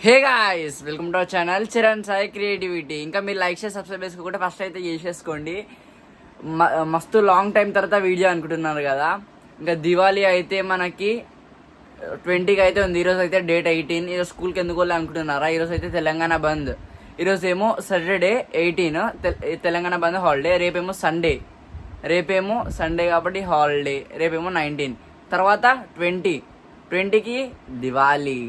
Hey guys, welcome to our channel Chiran Sai creativity. ఇంకా మీరు like చేసి సబ్స్క్రైబ్ చేసుకోకుండా ఫస్ట్ అయితే చేసేసుకోండి. మస్తు లాంగ్ టైం తర్వాత వీడియో అనుకుంటున్నారు కదా. ఇంకా దివాళీ అయితే మనకి 20కి అయితే ఉంది. ఈరోజు అయితే డేట్ 18. ఈరోజు స్కూల్కి ఎందుకు వెళ్ళి అనుకుంటున్నారా? ఈరోజు అయితే తెలంగాణ బంద్. ఈరోజు ఏమో సాటర్డే 18 తెలంగాణ బంద్ హాలిడే. రేపేమో సండే కాబట్టి హాలిడే. రేపేమో 19, తర్వాత 20కి దివాళీ.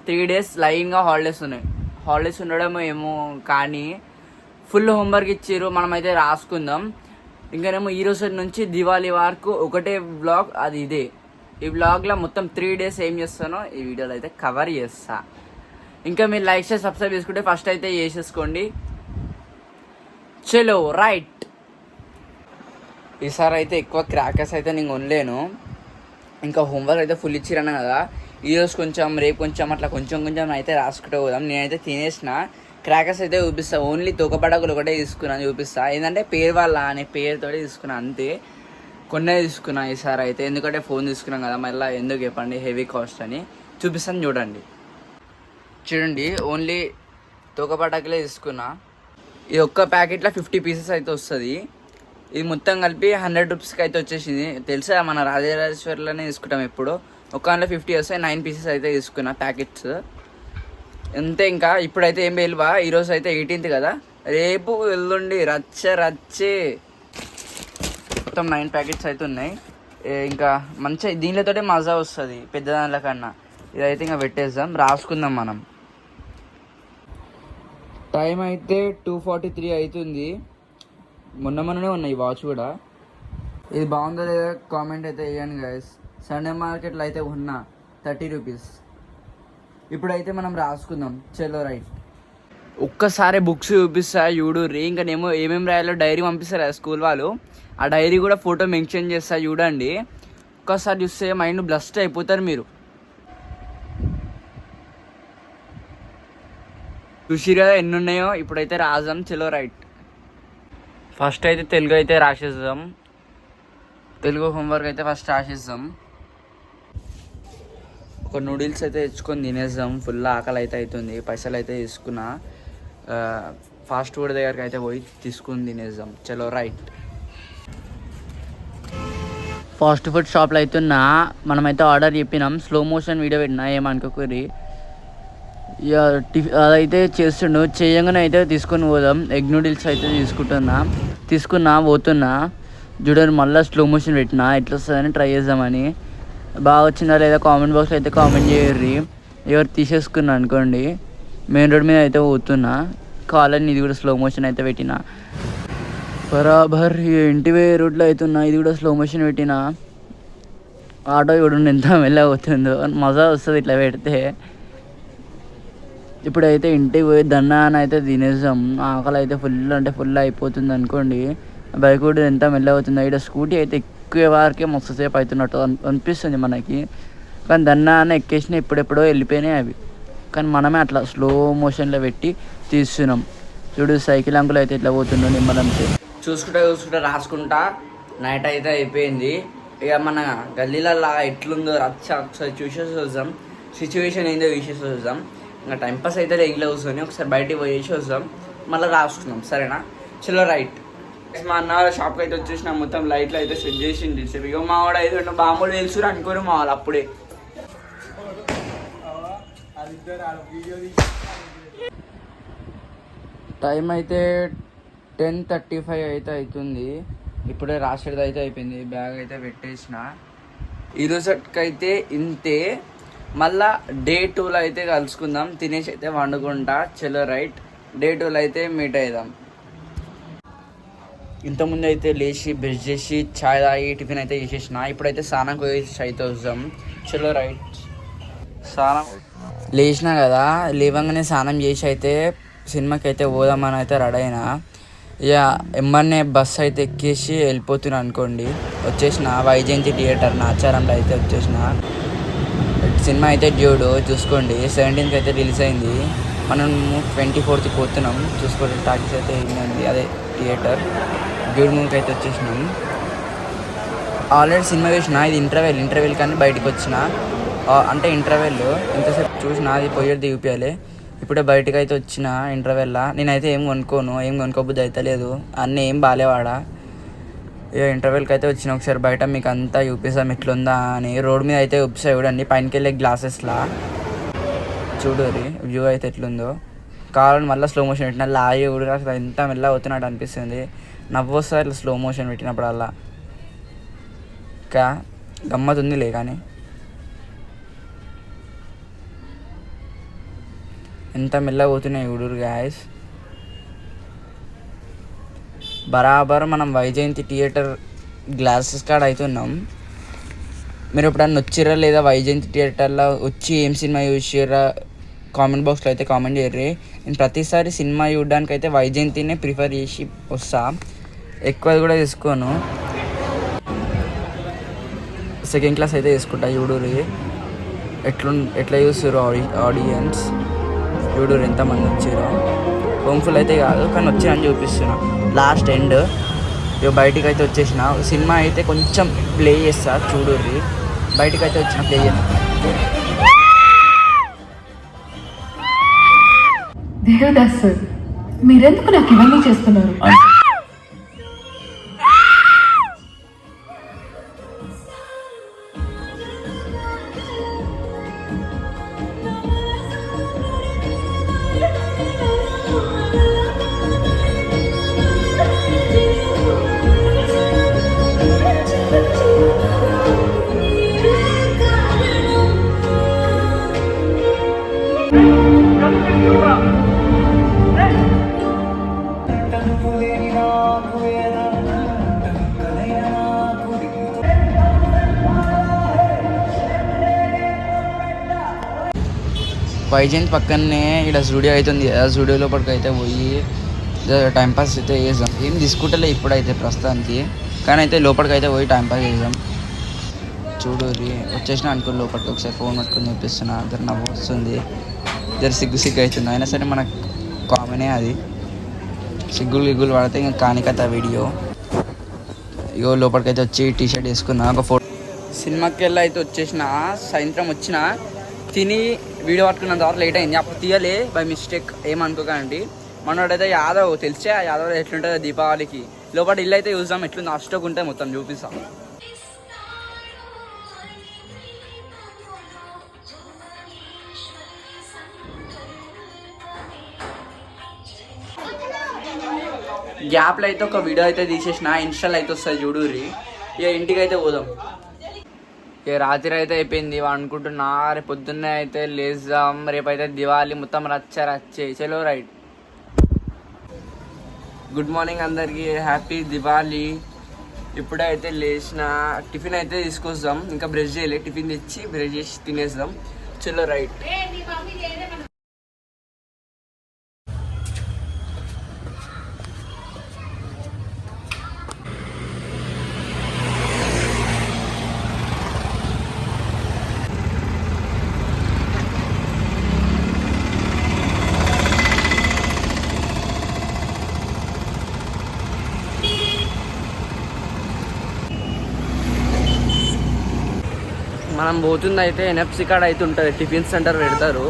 3 days లైన్గా హాలిడేస్ ఉన్నాయి. హాలిడేస్ ఉండడం ఏమో కానీ ఫుల్ హోంవర్క్ ఇచ్చారు, మనమైతే రాసుకుందాం. ఇంకానేమో ఈ రోజు నుంచి దివాళీ వరకు ఒకటే బ్లాగ్, అది ఇదే. ఈ బ్లాగ్లో మొత్తం 3 days ఏం చేస్తానో ఈ వీడియోలో అయితే కవర్ చేస్తా. ఇంకా మీరు లైక్ చేసి సబ్స్క్రైబ్ చేసుకుంటే ఫస్ట్ అయితే చేసేసుకోండి. చలో రైట్. ఈసారి అయితే ఎక్కువ క్రాకర్స్ అయితే నేను కొనలేను. ఇంకా హోంవర్క్ అయితే ఫుల్ ఇచ్చిరన్నా కదా, ఈరోజు కొంచెం రేపు కొంచెం అట్లా కొంచెం అయితే రాసుకుంటూ పోదాం. నేనైతే తినేసిన క్రాకర్స్ అయితే చూపిస్తా. ఓన్లీ తోకపడకులు ఒకటే తీసుకున్నాను, చూపిస్తా. ఏంటంటే పేరు వాళ్ళ అనే పేరుతో తీసుకున్నా, అంతే. కొన్నే తీసుకున్నా ఈసారి అయితే, ఎందుకంటే ఫోన్ తీసుకున్నాం కదా, మళ్ళీ ఎందుకు చెప్పండి హెవీ కాస్ట్ అని. చూపిస్తాను చూడండి. ఓన్లీ తోకపటాకులే తీసుకున్నా. ఈ ఒక్క ప్యాకెట్లో 50 pieces అయితే వస్తుంది. ఇది మొత్తం కలిపి 100 rupeesకి అయితే వచ్చేసింది. తెలుసా, మన రాజరాజేశ్వరిలోనే తీసుకుంటాం ఎప్పుడు. ఒక 50 వస్తాయి. 9 pieces అయితే తీసుకున్నా ప్యాకెట్స్, అంతే. ఇంకా ఇప్పుడైతే ఏం వెలువా. ఈరోజు అయితే 18th కదా, రేపు ఎల్లుండి రచ్చే. మొత్తం 9 ప్యాకెట్స్ అయితే ఉన్నాయి. ఇంకా మంచిగా దీనితోటే మజా వస్తుంది పెద్ద దానిల కన్నా. ఇదైతే ఇంకా పెట్టేద్దాం, రాసుకుందాం మనం. టైం అయితే 2:43 అవుతుంది. మొన్ననే ఉన్నాయి వాచ్ కూడా. ఇది బాగుందో లేదా కామెంట్ అయితే వేయండి గైస్. సండే మార్కెట్లో అయితే ఉన్నా 30 rupees. ఇప్పుడైతే మనం రాసుకుందాం. చలో రైట్. ఒక్కసారి బుక్స్ చూపిస్తా చూడుర్రి. ఇంకా ఏమేమి రాయాలో డైరీ పంపిస్తారు కదా స్కూల్ వాళ్ళు, ఆ డైరీ కూడా ఫోటో మెన్షన్ చేస్తా చూడండి. ఒక్కసారి చూస్తే మైండ్ బ్లస్ట్ అయిపోతారు మీరు. చూసిరు కదా ఎన్ని ఉన్నాయో. ఇప్పుడైతే రాద్దాం. చలో రైట్. ఫస్ట్ అయితే తెలుగు అయితే రాసేద్దాం. తెలుగు హోంవర్క్ అయితే ఫస్ట్ రాసేద్దాం. ఒక నూడిల్స్ అయితే తెచ్చుకొని తినేద్దాం. ఫుల్ ఆకలి అయితే అవుతుంది. పైసలు అయితే తీసుకున్నా. ఫాస్ట్ ఫుడ్ దగ్గరికి అయితే పోయి తీసుకుని తినేద్దాం. చలో రైట్. ఫాస్ట్ ఫుడ్ షాప్లో అవుతున్నా. మనమైతే ఆర్డర్ చెప్పినాం. స్లో మోషన్ వీడియో పెట్టినా, ఏమనుకోకరి. ఇక అదైతే చేస్తుండు. చేయగానే అయితే తీసుకొని పోదాం. ఎగ్ నూడిల్స్ అయితే తీసుకున్నా పోతున్నా. చూడండి, మళ్ళీ స్లో మోషన్ పెట్టినా. ఎట్లా వస్తుందని ట్రై చేద్దామని. బాగా వచ్చిందా లేదా కామెంట్ బాక్స్లో అయితే కామెంట్ చేయర్రి. ఎవరు తీసేసుకున్నా అనుకోండి. మెయిన్ రోడ్ మీద అయితే పోతున్నా. కావాలని ఇది కూడా స్లో మోషన్ అయితే పెట్టినా. బరాబర్ ఇంటివే రోడ్లో అవుతున్నా. ఇది కూడా స్లో మోషన్ పెట్టినా. ఆటో చూడండి ఎంత మెల్లగా అవుతుందో. మజా వస్తుంది ఇట్లా పెడితే. ఇప్పుడైతే ఇంటికి పోయి దన్నాన్ని అయితే తినేసాం. ఆకలి అయితే ఫుల్ అయిపోతుంది అనుకోండి. బైక్ కూడా ఎంత మెల్లగా అవుతుంది. ఇక్కడ స్కూటీ అయితే ఎక్కువ వారికే మస్తు సేపు అవుతున్నట్టు అనిపిస్తుంది మనకి. కానీ దన్నాన్ని ఎక్కేసిన ఎప్పుడెప్పుడో వెళ్ళిపోయినాయి అవి. కానీ మనమే అట్లా స్లో మోషన్లో పెట్టి తీస్తున్నాం. చూడు, సైకిల్ అంకుల్ అయితే ఇట్లా పోతుండో నిమ్మలంతే. చూసుకుంటా రాసుకుంటా నైట్ అయితే అయిపోయింది. ఇక మన గల్లీలలో ఎట్లుందో రచ్చ ఒకసారి చూసేసి వద్దాం. సిచ్యువేషన్ ఏందో చూసేసి వద్దాం. ఇంకా టైంపాస్ అయితే రెగ్యులర్ కూర్చొని ఒకసారి బయటికి పోయేసి వద్దాం. మళ్ళీ రాసుకుందాం, సరేనా? చలో రైట్. మా అన్న షాప్కి అయితే వచ్చేసిన. మొత్తం లైట్లు అయితే సెట్ చేసింది. ఇక మా వాడు అయితే బాంబులు తెలుసు అనుకోరు మా వాళ్ళు అప్పుడే. టైం అయితే 10:35 అయితే అవుతుంది. ఇప్పుడే రాసేది అయితే అయిపోయింది. బ్యాగ్ అయితే పెట్టేసిన. ఈరోజుకైతే ఇంతే. మళ్ళా Day 2లో అయితే కలుసుకుందాం. తినేసి అయితే వండుకుంటా. చలో రైట్. Day 2లో అయితే మీట్ అవుదాం. ఇంతకుముందు అయితే లేచి బ్రష్ చేసి చాయ్ తాగి టిఫిన్ అయితే చేసేసిన. ఇప్పుడైతే స్నానం పోయేసి అయితే వద్దాం. చలో రైట్. స్నానం లేచినా కదా, లేవంగానే స్నానం చేసి అయితే సినిమాకి అయితే పోదామని అయితే రెడీ అయినా. ఇక ఎమ్మన్నే బస్సు అయితే ఎక్కేసి వెళ్ళిపోతున్నా అనుకోండి. వచ్చేసిన వైజయంతి థియేటర్ నాచారంలో అయితే వచ్చేసిన. సినిమా అయితే చూసుకోండి 17th అయితే రిలీజ్ అయింది. మనం 24th పోతున్నాం. చూసుకోండి, టాకీస్ అయితే ఏంటండి, అదే థియేటర్. డ్యూడ్ మూవీకి అయితే వచ్చేసినాం. ఆల్రెడీ సినిమా చూసిన. ఇది ఇంటర్వెల్ కానీ బయటకు వచ్చిన. అంటే ఇంటర్వెల్ ఇంతసేపు చూసిన. అది పోయేది దిగిపోయాలి. ఇప్పుడే బయటకు అయితే వచ్చిన ఇంటర్వెల్లా. నేనైతే ఏం కొనుక్కోను, ఏం కొనుక్కోబుద్ది అయితే లేదు, అన్నీ ఏం బాగాలేవాడా. ఇక ఇంటర్వెల్కి అయితే వచ్చిన ఒకసారి బయట మీకు అంతా చూపిస్తాం ఎట్లుందా అని. రోడ్ మీద అయితే చూపిస్తా చూడండి, పైనకి వెళ్ళే గ్లాసెస్లా చూడరి వ్యూ అయితే ఎట్లుందో. కావాలని మళ్ళీ స్లో మోషన్ పెట్టిన లాగి కూడా అసలు ఎంత మెల్లగా అవుతున్నట్టు అనిపిస్తుంది. నవ్వు వస్తుంది ఇట్లా స్లో మోషన్ పెట్టినప్పుడల్లా. ఇంకా గమ్మత్ ఉందిలే కానీ. ఎంత మెల్లగా పోతున్నాయి చూడురు గాయస్. బరాబర్ మనం వైజయంతి థియేటర్ గ్లాసెస్ కాడ అవుతున్నాం. మీరు ఎప్పుడన్నా వచ్చిర్రా లేదా వైజయంతి థియేటర్లో వచ్చి ఏం సినిమా చూసిర్రా కామెంట్ బాక్స్లో అయితే కామెంట్ చేయర్రి. నేను ప్రతిసారి సినిమా చూడడానికి అయితే వైజయంతినే ప్రిఫర్ చేసి వస్తా, ఎక్కువ కూడా తీసుకోను. సెకండ్ క్లాస్ అయితే తీసుకుంటా చూడురి ఎట్లా చూస్తారు ఆడియన్స్. చూడురు ఎంతమంది వచ్చారో. హోమ్ఫుల్ అయితే కాదు కానీ వచ్చారని చూపిస్తున్నా. లాస్ట్ ఎండ్ ఇక బయటికి అయితే వచ్చేసిన. సినిమా అయితే కొంచెం ప్లే చేస్తా చూడుర్రి. బయటికి అయితే వచ్చిన ప్లే చేస్తా. దేవదాస్ సార్, మీరెందుకు నాకు ఇవన్నీ చేస్తున్నారు? వైజయంతి పక్కనే ఇక్కడ స్టూడియో అవుతుంది కదా, స్టూడియో లోపలికి అయితే పోయి టైంపాస్ అయితే చేద్దాం. ఏం తీసుకుంటలే ఇప్పుడైతే ప్రస్తుతానికి, కానీ అయితే లోపలికి అయితే పోయి టైంపాస్ చేద్దాం. చూడుర్రి వచ్చేసిన అనుకో లోపలికి. ఒకసారి ఫోన్ పట్టుకొని చూపిస్తున్నా, అందరు నవ్వు వస్తుంది, జర సిగ్గు అవుతుంది. అయినా సరే మనకు కామనే అది. గిగ్గులు పడితే ఇంకా కానికత వీడియో. ఇగో లోపలికి అయితే వచ్చి టీ షర్ట్ వేసుకున్నా. ఒక ఫోటో సినిమాకి వెళ్ళి అయితే వచ్చేసిన. సాయంత్రం వచ్చిన, తిని వీడియో పట్టుకున్నంత వరకు లేట్ అయింది. అప్పుడు తీయలే బై మిస్టేక్, ఏమనుకోకండి. మనోడైతే యాదవ్ తెలిసే, ఆ యాదవ్ ఎట్లుంటుందో దీపావళికి. లోపల ఇల్లు అయితే చూద్దాం ఎట్లుంది, అష్టోక్ ఉంటే మొత్తం చూపిస్తాం. గ్యాప్లో అయితే ఒక వీడియో అయితే తీసేసిన, ఇన్స్టాల్ అయితే వస్తుంది చూడుర్రి. ఇక ఇంటికి అయితే పోదాం. ఇక రాత్రి అయితే అయిపోయింది అనుకుంటున్నా. రేపు పొద్దున్నే అయితే లేద్దాం. రేపైతే దివాళీ మొత్తం రచ్చే. చలో రైట్. గుడ్ మార్నింగ్ అందరికీ, హ్యాపీ దివాళీ. ఇప్పుడే అయితే లేచిన. టిఫిన్ అయితే తీసుకొస్తాం, ఇంకా బ్రష్ చేయలే. టిఫిన్ తెచ్చి బ్రష్ చేసి తినేద్దాం. చలో రైట్. మనం పోతుంది అయితే ఎన్ఎఫ్సి కాడ అయితే ఉంటుంది, టిఫిన్ సెంటర్ పెడతారు,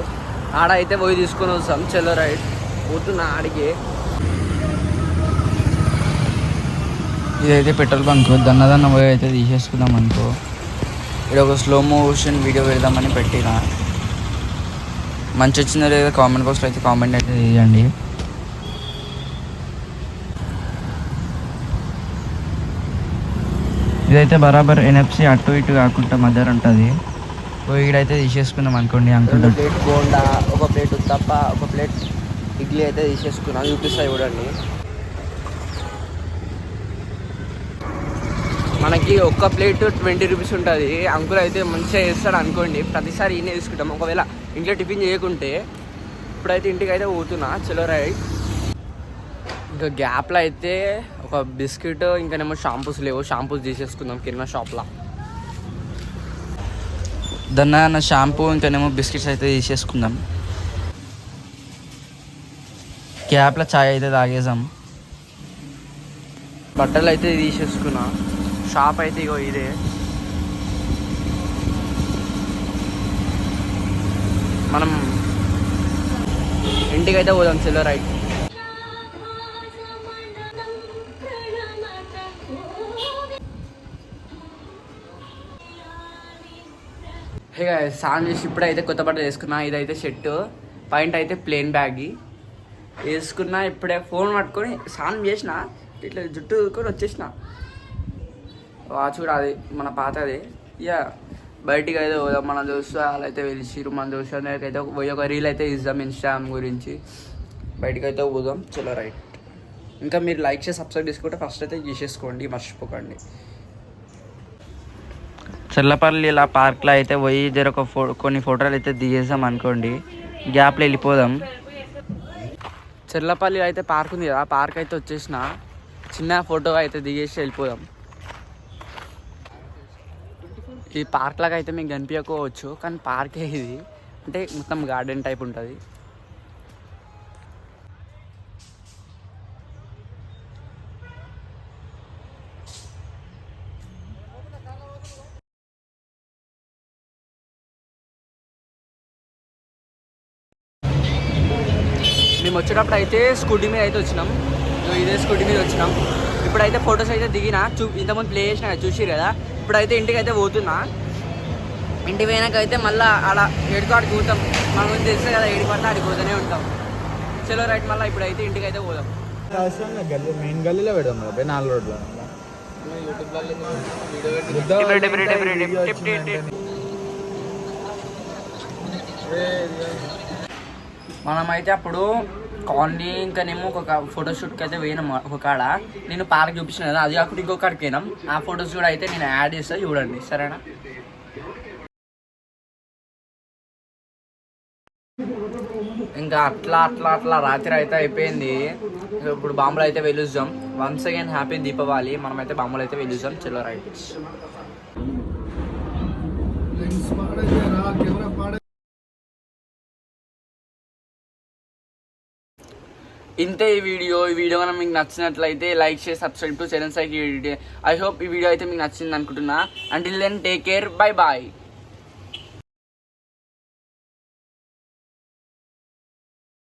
ఆడ అయితే పోయి తీసుకొని వస్తాం. చలో రైట్. పోతున్నా ఆడికి. ఇదైతే పెట్రోల్ బంక్. దన్న పోయి అయితే తీసేసుకుందాం అనుకో. ఇక్కడ ఒక స్లో మోషన్ వీడియో పెడదామని పెట్టిన. మంచి వచ్చిందో లేదా కామెంట్ బాక్స్లో అయితే కామెంట్ అయితే చేయండి. ఇదైతే బరాబర్ ఎన్ఎఫ్సి అటు ఇటు కాకుండా మధ్య ఉంటుంది. వీడైతే తీసేసుకుందాం అనుకోండి. అనుకుంటా ప్లేట్ బోండా, ఒక ప్లేట్ తప్ప ఒక ప్లేట్ ఇడ్లీ అయితే తీసేసుకున్నాం. చూపిస్తాయి చూడండి. మనకి ఒక్క ప్లేట్ 20 రూపీస్ ఉంటుంది. అంకుల్ అయితే మంచిగా చేస్తాడు అనుకోండి. ప్రతిసారి ఈయనే తీసుకుంటాం. ఒకవేళ ఇంట్లో టిఫిన్ చేయకుంటే. ఇప్పుడైతే ఇంటికి అయితే పోతున్నా. చలో రైట్. ఇంకా గ్యాప్లో అయితే ఒక బిస్కెట్, ఇంకానేమో షాంపూస్ లేవు, షాంపూస్ తీసేసుకుందాం కిరాణా షాప్లో. దాన్న షాంపూ ఇంకానేమో బిస్కెట్స్ అయితే తీసేసుకుందాం. గ్యాప్లో చాయ్ అయితే తాగేసాం. బట్టలు అయితే తీసేసుకున్నా. షాప్ అయితే ఇగో ఇదే. మనం ఇంటికి అయితే పోదాం చలో రైట్. ఇక స్నానం చేసి ఇప్పుడైతే కొత్త బట్టలు వేసుకున్నా. ఇదైతే షర్టు, పాయింట్ అయితే ప్లెయిన్ బ్యాగ్ వేసుకున్నా. ఇప్పుడే ఫోన్ పట్టుకొని స్నానం చేసిన, ఇట్లా జుట్టు ఊరుకొని వచ్చేసిన. వాచ్ కూడా అది మన పాతది. ఇక బయటికి అయితే పోదాం. మన దోస్తు వాళ్ళైతే పిలిచిరు. మన దోస్తు అయితే పోయి ఒక రీల్ అయితే ఇద్దాం ఇన్స్టాగ్రామ్ గురించి. బయటికి అయితే పోదాం చలో రైట్. ఇంకా మీరు లైక్ చేసి సబ్స్క్రైబ్ చేసుకుంటే ఫస్ట్ అయితే చేసేసుకోండి, మర్చిపోకండి. చెల్లపల్లి ఇలా పార్క్లో అయితే పోయి కొన్ని ఫోటోలు అయితే దిగేసాం అనుకోండి, గ్యాప్లో వెళ్ళిపోదాం. చెల్లపల్లి అయితే పార్క్ ఉంది కదా, పార్క్ అయితే వచ్చేసిన, చిన్న ఫోటో అయితే దిగేసి వెళ్ళిపోదాం. ఈ పార్క్ లాగా అయితే మీకు కనిపించకపోవచ్చు, కానీ పార్కే ఇది. అంటే మొత్తం గార్డెన్ టైప్ ఉంటుంది. మేము వచ్చేటప్పుడు అయితే స్కూటీ మీద అయితే వచ్చినాం. ఇదే స్కూటీ మీద వచ్చినాం. ఇప్పుడైతే ఫొటోస్ అయితే దిగినా, ఇంతకుముందు ప్లే చేసిన చూసిరు కదా. ఇప్పుడైతే ఇంటికి అయితే పోతున్నా. ఇంటికి పోయినాక అయితే మళ్ళీ అలా ఏడుకాడికి పోతాం. మనకు తెలుసు కదా, ఏడు పడితే ఆడికి పోతూనే ఉంటాం. చలో రైట్. మళ్ళీ ఇప్పుడైతే ఇంటికి అయితే పోదాం. మెయిన్ గల్లీలో పెడదాం 4 రోడ్లో. మనమైతే అప్పుడు కాలనీ ఇంకానేమో ఒక ఫోటోషూట్కి అయితే పోయినాం ఒక కాడ. నేను పార్క్ చూపించిన కదా, అది కాకుండా ఇంకొకడికి పోయినాం. ఆ ఫొటోస్ కూడా అయితే నేను యాడ్ చేస్తా, చూడండి సరేనా. ఇంకా అట్లా అట్లా అట్లా రాత్రి అయితే అయిపోయింది. ఇప్పుడు బాంబులు అయితే వెలుస్తాం. Once again happy Deepavali. మనమైతే బాంబులు అయితే వెలుస్తాం చలో రైట్. ఇంతే ఈ వీడియో కనుక మీకు నచ్చినట్లయితే లైక్ చేసి subscribe to 7 Sai. I hope ఈ వీడియో అయితే మీకు నచ్చింది అనుకుంటున్నా. Until then take care, bye bye.